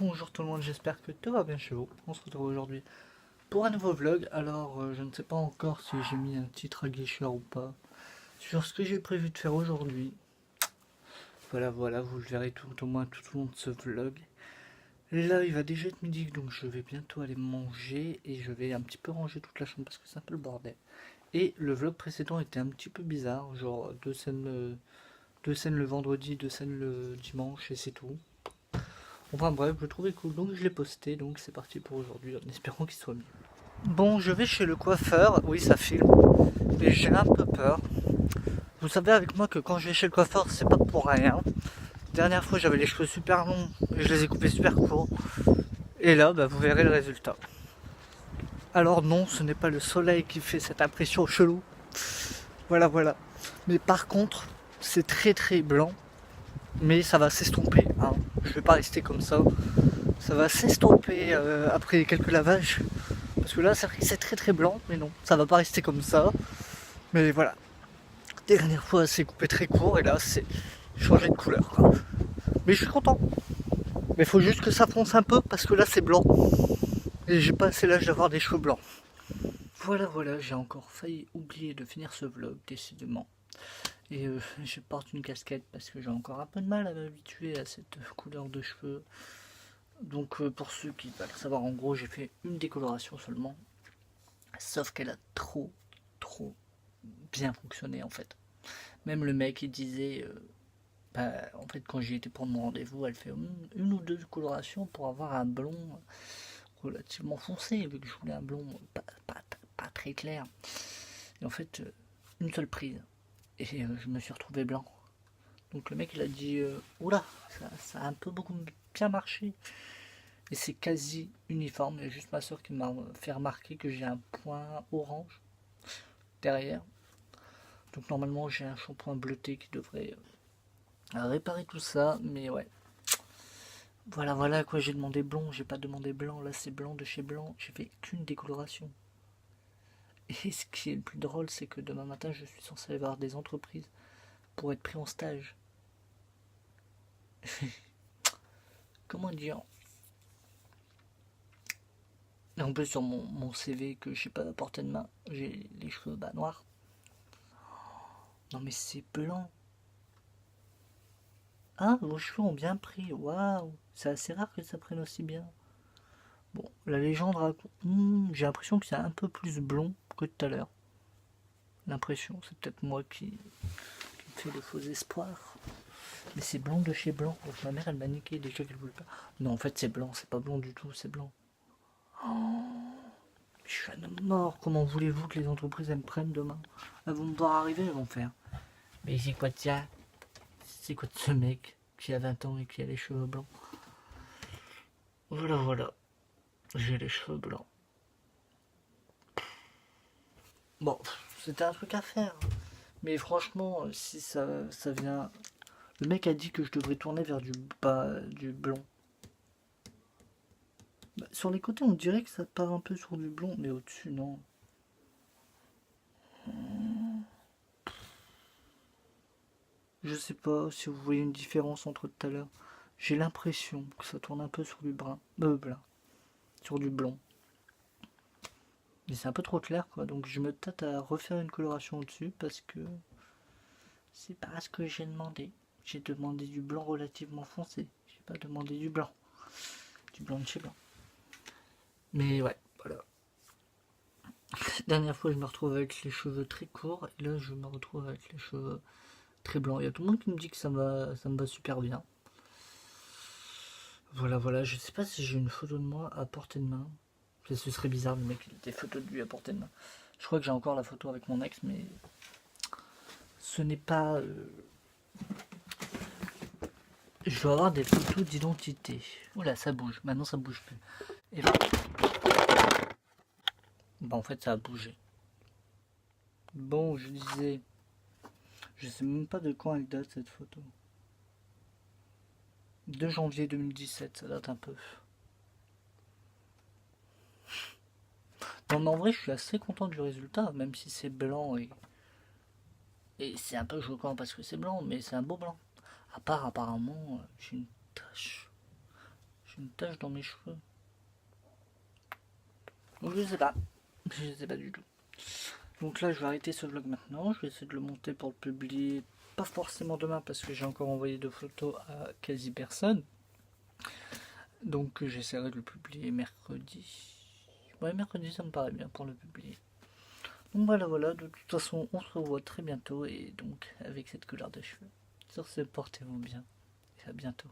Bonjour tout le monde, j'espère que tout va bien chez vous. On se retrouve aujourd'hui pour un nouveau vlog. Alors, je ne sais pas encore si j'ai mis un titre aguicheur ou pas sur ce que j'ai prévu de faire aujourd'hui. Voilà, vous le verrez tout au moins tout au long de ce vlog. Là, il va déjà être midi, donc je vais bientôt aller manger et je vais un petit peu ranger toute la chambre parce que c'est un peu le bordel. Et le vlog précédent était un petit peu bizarre, genre deux scènes le vendredi, deux scènes le dimanche et c'est tout. Enfin bref, je le trouvais cool, donc je l'ai posté, donc c'est parti pour aujourd'hui, en espérant qu'il soit mieux. Bon, je vais chez le coiffeur, oui ça filme, mais j'ai un peu peur. Vous savez avec moi que quand je vais chez le coiffeur, c'est pas pour rien. Dernière fois j'avais les cheveux super longs, et je les ai coupés super courts. Et là, bah, vous verrez le résultat. Alors non, ce n'est pas le soleil qui fait cette impression chelou. Voilà. Mais par contre, c'est très blanc, mais ça va s'estomper, hein. Je vais pas rester comme ça. Ça va s'estomper après quelques lavages. Parce que là, c'est vrai que c'est très blanc, mais non, ça va pas rester comme ça. Mais voilà. Dernière fois, c'est coupé très court et là, c'est changé de couleur, quoi. Mais je suis content. Mais il faut juste que ça fonce un peu parce que là, c'est blanc. Et j'ai pas assez l'âge d'avoir des cheveux blancs. Voilà, j'ai encore failli oublier de finir ce vlog, décidément. Et je porte une casquette parce que j'ai encore un peu de mal à m'habituer à cette couleur de cheveux. Donc pour ceux qui veulent savoir, en gros, j'ai fait une décoloration seulement. Sauf qu'elle a trop bien fonctionné en fait. Même le mec il disait, en fait quand j'y étais pour mon rendez-vous, elle fait une ou deux colorations pour avoir un blond relativement foncé, vu que je voulais un blond pas très clair. Et en fait, une seule prise. Et je me suis retrouvé blanc. Donc le mec il a dit, oula, ça a un peu beaucoup bien marché. Et c'est quasi uniforme. Il y a juste ma soeur qui m'a fait remarquer que j'ai un point orange derrière. Donc normalement j'ai un shampoing bleuté qui devrait réparer tout ça. Mais ouais. Voilà quoi, j'ai demandé blond, j'ai pas demandé blanc. Là c'est blanc de chez blanc. J'ai fait qu'une décoloration. Et ce qui est le plus drôle, c'est que demain matin je suis censé aller voir des entreprises pour être pris en stage. Comment dire? Et en plus sur mon CV que j'ai pas à portée de main, j'ai les cheveux noirs. Non mais c'est blanc. Ah, vos cheveux ont bien pris, waouh, c'est assez rare que ça prenne aussi bien. Bon, la légende raconte. J'ai l'impression que c'est un peu plus blond que tout à l'heure. L'impression, c'est peut-être moi qui me fais de faux espoirs. Mais c'est blanc de chez blanc. Donc ma mère, elle m'a niqué déjà qu'elle voulait pas. Non, en fait, c'est blanc, c'est pas blond du tout, c'est blanc. Oh, je suis un homme mort. Comment voulez-vous que les entreprises elles me prennent demain? Elles vont me voir arriver, elles vont faire. Mais c'est quoi de ça? C'est quoi de ce mec qui a 20 ans et qui a les cheveux blancs? Voilà. J'ai les cheveux blancs. Bon, c'était un truc à faire. Mais franchement, si ça vient. Le mec a dit que je devrais tourner vers du bas, du blond. Bah, sur les côtés, on dirait que ça part un peu sur du blond, mais au-dessus, non. Je sais pas si vous voyez une différence entre tout à l'heure. J'ai l'impression que ça tourne un peu sur du brun. Sur du blond. Mais c'est un peu trop clair, quoi. Donc je me tâte à refaire une coloration au-dessus parce que c'est pas ce que j'ai demandé. J'ai demandé du blanc relativement foncé. J'ai pas demandé du blanc. Du blanc de chez blanc. Mais ouais, voilà. Dernière fois, je me retrouve avec les cheveux très courts. Et là, je me retrouve avec les cheveux très blancs. Il y a tout le monde qui me dit que ça me va super bien. Voilà. Je sais pas si j'ai une photo de moi à portée de main. Ce serait bizarre, le mec, il a des photos de lui à portée de main. Je crois que j'ai encore la photo avec mon ex, mais ce n'est pas. Je dois avoir des photos d'identité. Oula, ça bouge. Maintenant, ça bouge plus. Et là. Bah, en fait, ça a bougé. Bon, je disais. Je sais même pas de quand elle date cette photo. 2 janvier 2017, ça date un peu. Non, mais en vrai, je suis assez content du résultat, même si c'est blanc et c'est un peu choquant parce que c'est blanc, mais c'est un beau blanc. À part, apparemment, j'ai une tache dans mes cheveux. Donc je sais pas. Je sais pas du tout. Donc là je vais arrêter ce vlog maintenant. Je vais essayer de le monter pour le publier. Pas forcément demain parce que j'ai encore envoyé 2 photos à quasi personne. Donc j'essaierai de le publier mercredi. Ouais, mercredi ça me paraît bien pour le publier. Donc voilà, de toute façon on se revoit très bientôt et donc avec cette couleur de cheveux. Sur ce, portez-vous bien et à bientôt.